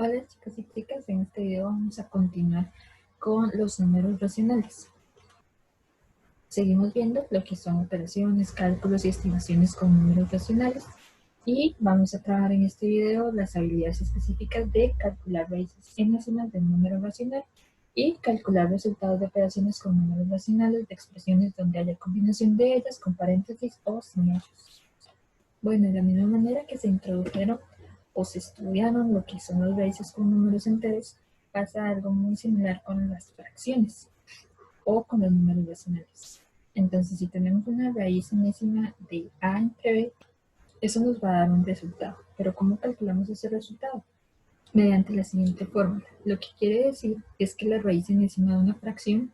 Hola chicos y chicas, en este video vamos a continuar con los números racionales. Seguimos viendo lo que son operaciones, cálculos y estimaciones con números racionales y vamos a trabajar en este video las habilidades específicas de calcular raíces enésima de un número racional y calcular resultados de operaciones con números racionales de expresiones donde haya combinación de ellas con paréntesis o sin ellos. Bueno, de la misma manera que se introdujeron o se estudiaron lo que son las raíces con números enteros, pasa algo muy similar con las fracciones o con los números racionales. Entonces, si tenemos una raíz enésima de a entre b, eso nos va a dar un resultado. Pero ¿cómo calculamos ese resultado? Mediante la siguiente fórmula. Lo que quiere decir es que la raíz enésima de una fracción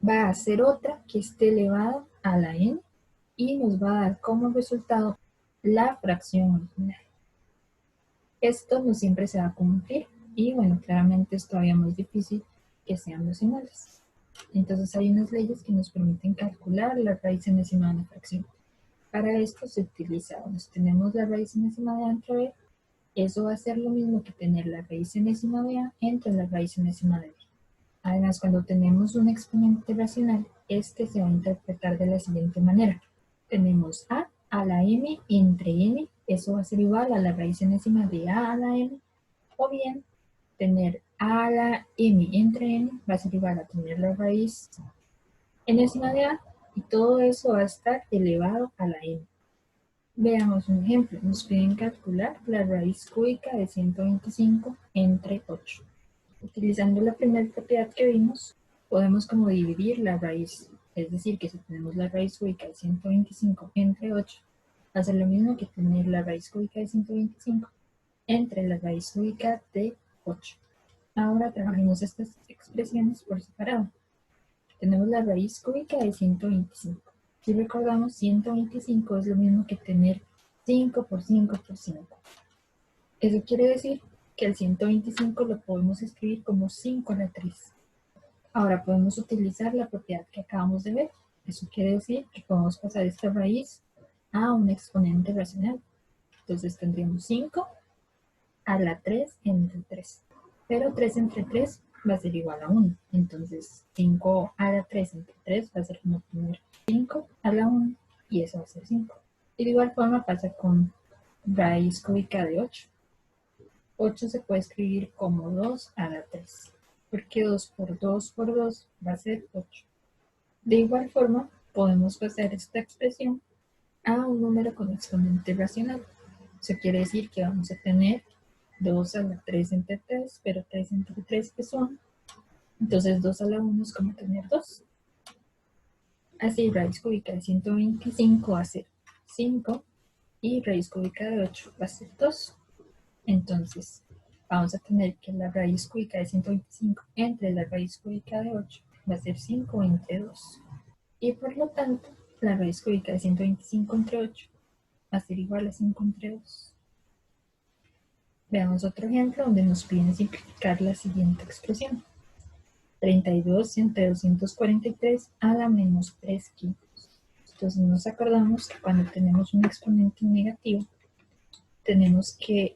va a ser otra que esté elevada a la n y nos va a dar como resultado la fracción original. Esto no siempre se va a cumplir y bueno, claramente es todavía más difícil que sean decimales. Entonces hay unas leyes que nos permiten calcular la raíz enésima de una fracción. Para esto se utiliza, si tenemos la raíz enésima de a entre b, eso va a ser lo mismo que tener la raíz enésima de a entre la raíz enésima de b. Además, cuando tenemos un exponente racional, este se va a interpretar de la siguiente manera. Tenemos a la m entre n, eso va a ser igual a la raíz enésima de a la n, o bien tener a la m entre n va a ser igual a tener la raíz enésima de a, y todo eso va a estar elevado a la n. Veamos un ejemplo. Nos piden calcular la raíz cúbica de 125 entre 8. Utilizando la primera propiedad que vimos, podemos como dividir la raíz. Es decir, que si tenemos la raíz cúbica de 125 entre 8, va a ser lo mismo que tener la raíz cúbica de 125 entre la raíz cúbica de 8. Ahora trabajemos estas expresiones por separado. Tenemos la raíz cúbica de 125. Si recordamos, 125 es lo mismo que tener 5 por 5 por 5. Eso quiere decir que el 125 lo podemos escribir como 5 a la 3. Ahora podemos utilizar la propiedad que acabamos de ver. Eso quiere decir que podemos pasar esta raíz a un exponente racional. Entonces tendríamos 5 a la 3 entre 3. Pero 3 entre 3 va a ser igual a 1. Entonces 5 a la 3 entre 3 va a ser como tener 5 a la 1 y eso va a ser 5. Y de igual forma pasa con raíz cúbica de 8. 8 se puede escribir como 2 a la 3, porque 2 por 2 por 2 va a ser 8. De igual forma, podemos pasar esta expresión a un número con exponente racional. Eso quiere decir que vamos a tener 2 a la 3 entre 3, pero 3 entre 3 que son. Entonces 2 a la 1 es como tener 2. Así, raíz cúbica de 125 va a ser 5 y raíz cúbica de 8 va a ser 2. Entonces, vamos a tener que la raíz cúbica de 125 entre la raíz cúbica de 8 va a ser 5 entre 2. Y por lo tanto, la raíz cúbica de 125 entre 8 va a ser igual a 5 entre 2. Veamos otro ejemplo donde nos piden simplificar la siguiente expresión. 32 entre 243 a la menos 3 quintos. Entonces nos acordamos que cuando tenemos un exponente negativo, tenemos que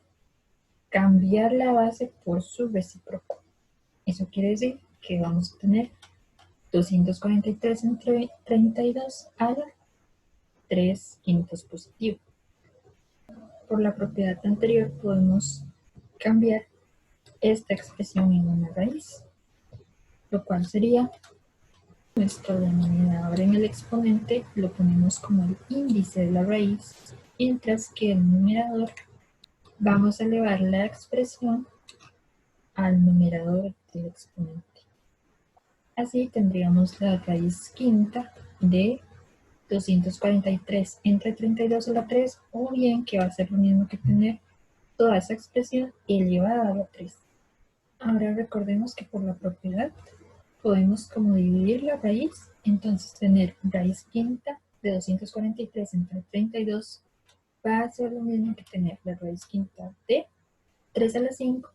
cambiar la base por su recíproco. Eso quiere decir que vamos a tener 243 entre 32 a la 3 quintos positivo. Por la propiedad anterior podemos cambiar esta expresión en una raíz, lo cual sería nuestro denominador en el exponente lo ponemos como el índice de la raíz, mientras que el numerador vamos a elevar la expresión al numerador del exponente. Así tendríamos la raíz quinta de 243 entre 32 a la 3, o bien que va a ser lo mismo que tener toda esa expresión elevada a la 3. Ahora recordemos que por la propiedad podemos como dividir la raíz, entonces tener raíz quinta de 243 entre 32 va a ser lo mismo que tener la raíz quinta de 3 a la 5,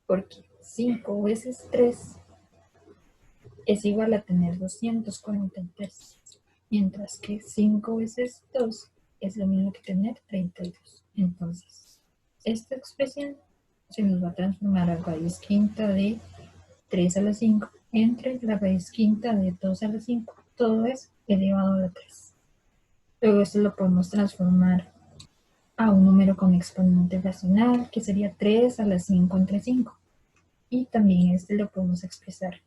porque 5 veces 3 es igual a tener 243, mientras que 5 veces 2 es lo mismo que tener 32. Entonces, esta expresión se nos va a transformar a raíz quinta de 3 a la 5 entre la raíz quinta de 2 a la 5. Todo es elevado a la 3. Luego esto lo podemos transformar a un número con exponente racional, que sería 3 a la 5 entre 5. Y también este lo podemos expresar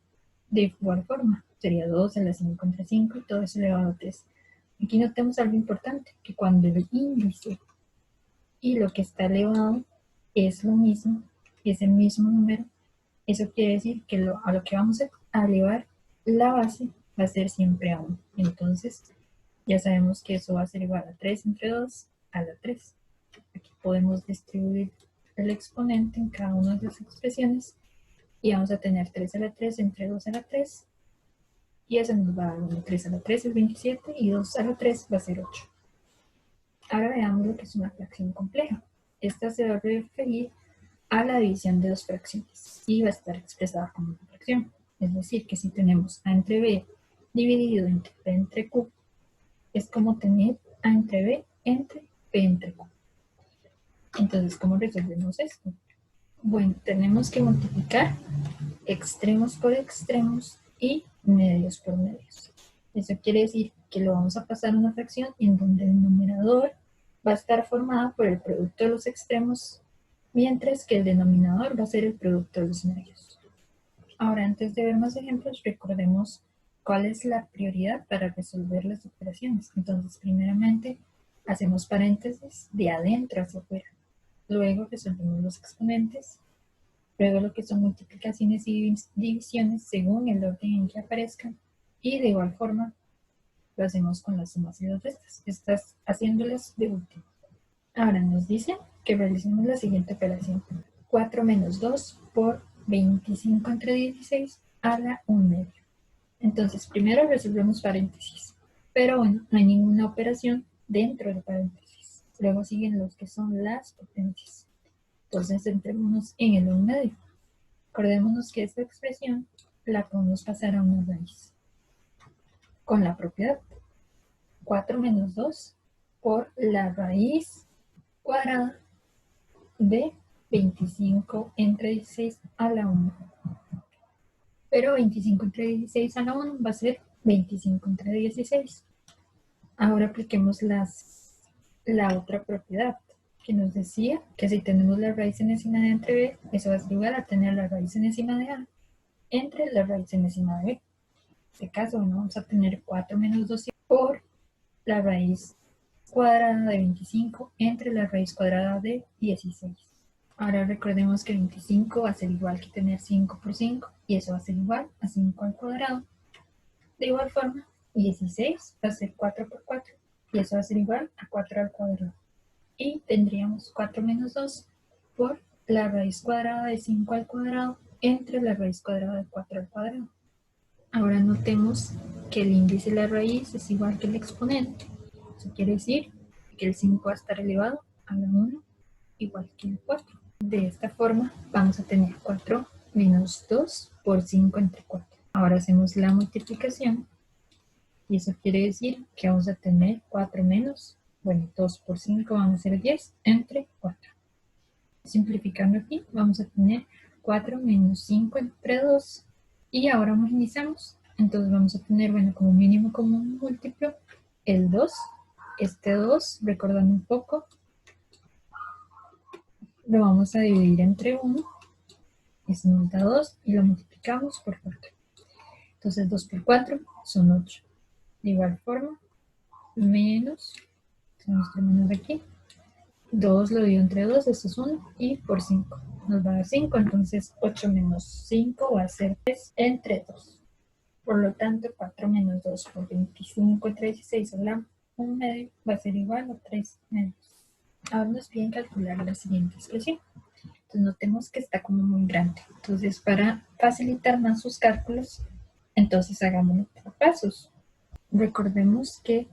de igual forma. Sería 2 a la 5 entre 5 y todo es elevado a 3. Aquí notemos algo importante, que cuando el índice y lo que está elevado es lo mismo, es el mismo número, eso quiere decir que a lo que vamos a elevar la base va a ser siempre a 1. Entonces, ya sabemos que eso va a ser igual a 3 entre 2 a la 3. Aquí podemos distribuir el exponente en cada una de las expresiones y vamos a tener 3 a la 3 entre 2 a la 3 y eso nos va a dar 3 a la 3 es 27 y 2 a la 3 va a ser 8. Ahora veamos lo que es una fracción compleja. Esta se va a referir a la división de dos fracciones y va a estar expresada como una fracción. Es decir, que si tenemos A entre B dividido entre P entre Q, es como tener A entre B entre P entre Q. Entonces, ¿cómo resolvemos esto? Bueno, tenemos que multiplicar extremos por extremos y medios por medios. Eso quiere decir que lo vamos a pasar a una fracción en donde el numerador va a estar formado por el producto de los extremos, mientras que el denominador va a ser el producto de los medios. Ahora, antes de ver más ejemplos, recordemos cuál es la prioridad para resolver las operaciones. Entonces, primeramente, hacemos paréntesis de adentro hacia afuera. Luego resolvemos los exponentes. Luego lo que son multiplicaciones y divisiones según el orden en que aparezcan. Y de igual forma lo hacemos con las sumas y las restas. Estás haciéndolas de último. Ahora nos dice que realicemos la siguiente operación. 4 menos 2 por 25 entre 16 a la 1 media. Entonces primero resolvemos paréntesis. Pero bueno, no hay ninguna operación dentro de paréntesis. Luego siguen los que son las potencias. Entonces centrémonos en el 1 medio. Acordémonos que esta expresión la podemos pasar a una raíz. Con la propiedad 4 menos 2 por la raíz cuadrada de 25 entre 16 a la 1. Pero 25 entre 16 a la 1 va a ser 25 entre 16. Ahora apliquemos la otra propiedad que nos decía que si tenemos la raíz enésima de A entre B, eso va a ser igual a tener la raíz enésima de A entre la raíz enésima de B. En este caso, bueno, vamos a tener 4 menos 2 por la raíz cuadrada de 25 entre la raíz cuadrada de 16. Ahora recordemos que 25 va a ser igual que tener 5 por 5 y eso va a ser igual a 5 al cuadrado. De igual forma, 16 va a ser 4 por 4 y eso va a ser igual a 4 al cuadrado. Y tendríamos 4 menos 2 por la raíz cuadrada de 5 al cuadrado entre la raíz cuadrada de 4 al cuadrado. Ahora notemos que el índice de la raíz es igual que el exponente. Eso quiere decir que el 5 va a estar elevado a la 1 igual que el 4. De esta forma vamos a tener 4 menos 2 por 5 entre 4. Ahora hacemos la multiplicación y eso quiere decir que vamos a tener 4 menos, bueno, 2 por 5 van a ser 10 entre 4. Simplificando aquí vamos a tener 4 menos 5 entre 2 y ahora homogeneizamos. Entonces vamos a tener, bueno, como mínimo común múltiplo el 2. Este 2, recordando un poco, lo vamos a dividir entre 1, eso nos da 2 y lo multiplicamos por 4. Entonces 2 por 4 son 8. De igual forma, menos, nuestro menos de aquí, 2 lo divido entre 2, esto es 1, y por 5 nos va a dar 5, entonces 8 menos 5 va a ser 3 entre 2. Por lo tanto, 4 menos 2 por 25 entre 16 a la 1 medio va a ser igual a 3 medios. Ahora nos piden calcular la siguiente expresión. Entonces notemos que está como muy grande. Entonces para facilitar más sus cálculos, entonces hagámoslo por pasos. Recordemos que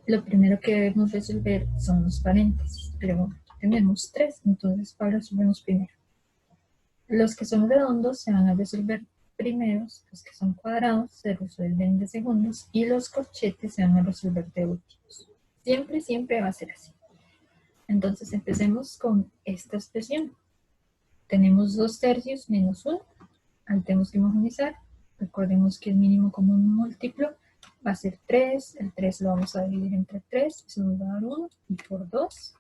lo primero que debemos resolver son los paréntesis, pero tenemos 3, entonces ¿cuál resolvemos primero? Los que son redondos se van a resolver primeros, los que son cuadrados se resuelven de segundos y los corchetes se van a resolver de últimos. Siempre va a ser así. Entonces empecemos con esta expresión. tenemos 2/3 menos 1. Ahí tenemos que homogeneizar. Recordemos que el mínimo común múltiplo va a ser 3. El 3 lo vamos a dividir entre 3. Eso nos va a dar 1. Y por 2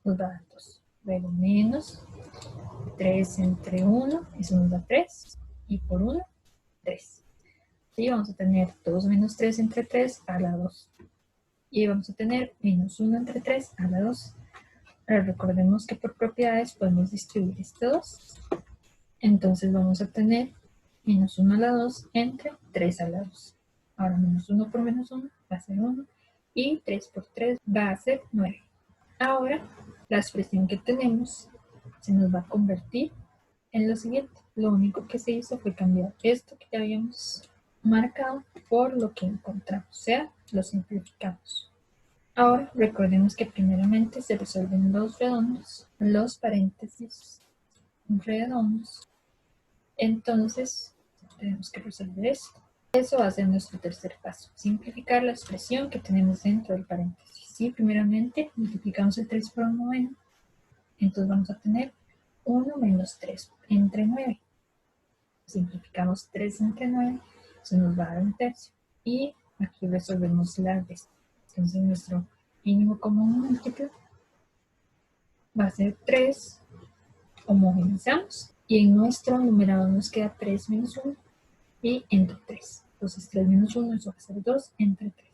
nos va a dar 2. Luego menos 3 entre 1. Eso nos da 3. Y por 1, 3. Y vamos a tener 2 menos 3 entre 3 a la 2. Y vamos a tener menos 1 entre 3 a la 2. Ahora recordemos que por propiedades podemos distribuir este 2. Entonces vamos a tener menos 1 a la 2 entre 3 a la 2. Ahora menos 1 por menos 1 va a ser 1. Y 3 por 3 va a ser 9. Ahora la expresión que tenemos se nos va a convertir en lo siguiente. Lo único que se hizo fue cambiar esto que ya habíamos marcado por lo que encontramos, o sea, lo simplificamos. Ahora recordemos que primeramente se resuelven los redondos, los paréntesis redondos. Entonces tenemos que resolver esto. Eso va a ser nuestro tercer paso, simplificar la expresión que tenemos dentro del paréntesis. Si primeramente multiplicamos el 3 por 9, entonces vamos a tener 1 menos 3 entre 9. Simplificamos 3 entre 9, eso nos va a dar 1/3. Y aquí resolvemos la resta. Entonces nuestro mínimo común múltiplo va a ser 3. Homogeneizamos. Y en nuestro numerador nos queda 3 menos 1 y entre 3. Entonces 3 menos 1, eso va a ser 2 entre 3.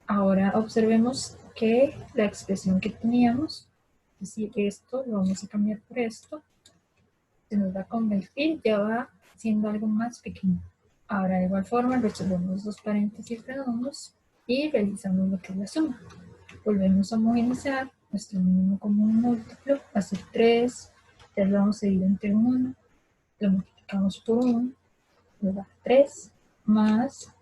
Ahora observemos que la expresión que teníamos, es decir, esto lo vamos a cambiar por esto, se nos va a convertir, ya va siendo algo más pequeño. Ahora de igual forma resolvemos los paréntesis redondos y realizamos lo que es la suma. Volvemos a homogeneizar, nuestro mínimo común múltiplo va a ser 3, ya lo vamos a dividir entre 1, lo multiplicamos por 1, nos da 3, más,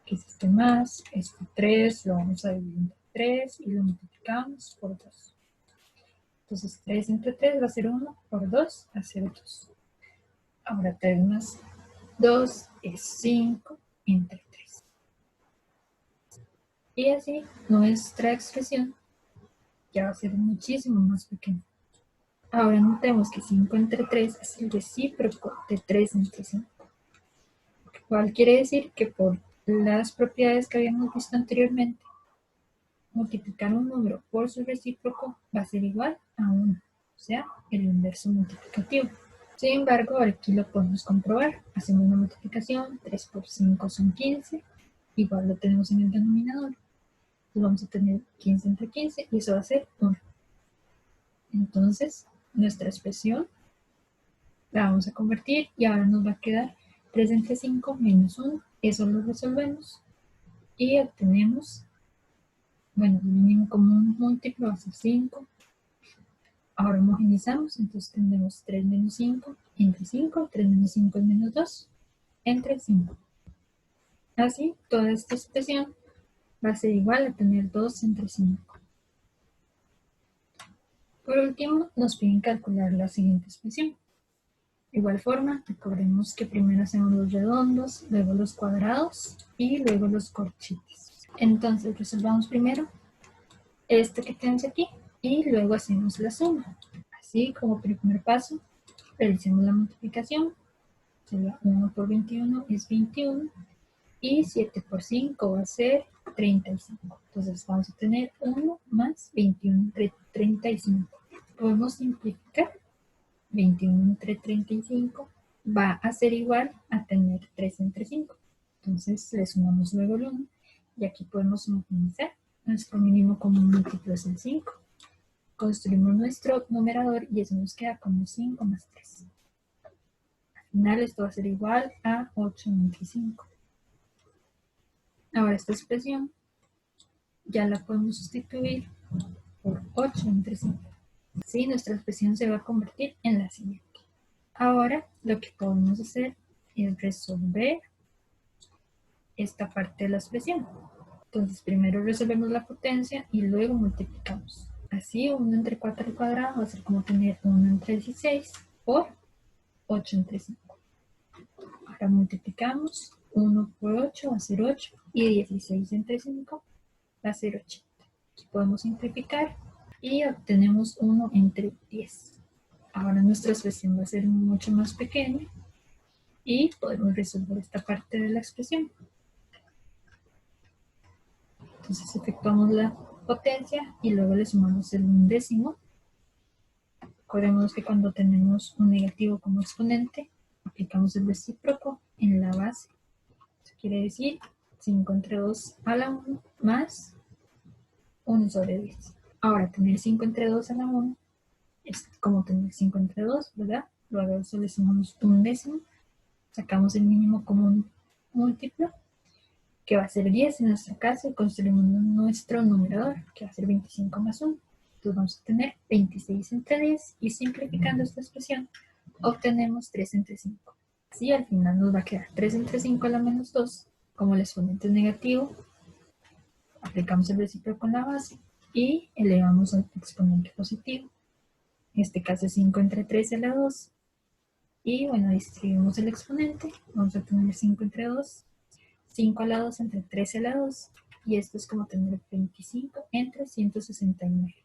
que es este 3 lo vamos a dividir entre 3 y lo multiplicamos por 2. Entonces 3 entre 3 va a ser 1, por 2 va a ser 2. Ahora 3 más 2 es 5 entre 3. Y así nuestra expresión ya va a ser muchísimo más pequeña. Ahora notemos que 5 entre 3 es el recíproco de 3 entre 5. Lo cual quiere decir que por las propiedades que habíamos visto anteriormente, multiplicar un número por su recíproco va a ser igual a 1, o sea, el inverso multiplicativo. Sin embargo, aquí lo podemos comprobar. Hacemos una multiplicación, 3 por 5 son 15, igual lo tenemos en el denominador. Entonces vamos a tener 15 entre 15 y eso va a ser 1. Entonces, nuestra expresión la vamos a convertir y ahora nos va a quedar 3 entre 5 menos 1. Eso lo resolvemos y obtenemos, bueno, el mínimo común múltiplo va a ser 5. Ahora homogenizamos, entonces tendremos 3 menos 5 entre 5. 3 menos 5 es menos 2 entre 5. Así, toda esta expresión va a ser igual a tener 2 entre 5. Por último, nos piden calcular la siguiente expresión. De igual forma, recordemos que primero hacemos los redondos, luego los cuadrados y luego los corchetes. Entonces resolvamos primero esto que tenemos aquí y luego hacemos la suma. Así como primer paso, realicemos la multiplicación. Sería 1 por 21 es 21 y 7 por 5 va a ser 35. Entonces vamos a tener 1 más 21 entre 35. Podemos simplificar. 21 entre 35 va a ser igual a tener 3 entre 5. Entonces le sumamos luego el 1 y aquí podemos homogeneizar. Nuestro mínimo común múltiplo es el 5. Construimos nuestro numerador y eso nos queda como 5 más 3. Al final esto va a ser igual a 8 entre 5. Ahora esta expresión ya la podemos sustituir por 8 entre 5. Así nuestra expresión se va a convertir en la siguiente. Ahora lo que podemos hacer es resolver esta parte de la expresión. Entonces primero resolvemos la potencia y luego multiplicamos. Así 1 entre 4 al cuadrado va a ser como tener 1 entre 16 por 8 entre 5. Ahora multiplicamos, 1 por 8 va a ser 8 y 16 entre 5 va a ser 80. Aquí podemos simplificar y obtenemos 1 entre 10. Ahora nuestra expresión va a ser mucho más pequeña y podemos resolver esta parte de la expresión. Entonces efectuamos la potencia y luego le sumamos el undécimo. Recordemos que cuando tenemos un negativo como exponente, aplicamos el recíproco en la base. Eso quiere decir 5 entre 2 a la 1 más 1 sobre 10. Ahora, tener 5 entre 2 a la 1 es como tener 5 entre 2, ¿verdad? Luego a eso le sumamos un décimo, sacamos el mínimo común múltiplo, que va a ser 10 en nuestro caso, y construimos nuestro numerador, que va a ser 25 más 1. Entonces vamos a tener 26 entre 10, y simplificando esta expresión, obtenemos 3 entre 5. Así al final nos va a quedar 3 entre 5 a la menos 2, como el exponente es negativo, aplicamos el recíproco en la base, y elevamos al exponente positivo. En este caso es 5 entre 3 a la 2. Y bueno, distribuimos el exponente. Vamos a tener 5 entre 2. 5 a la 2 entre 13 a la 2. Y esto es como tener 25 entre 169.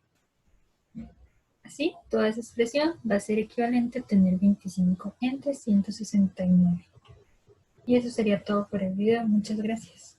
Así, toda esa expresión va a ser equivalente a tener 25 entre 169. Y eso sería todo por el video. Muchas gracias.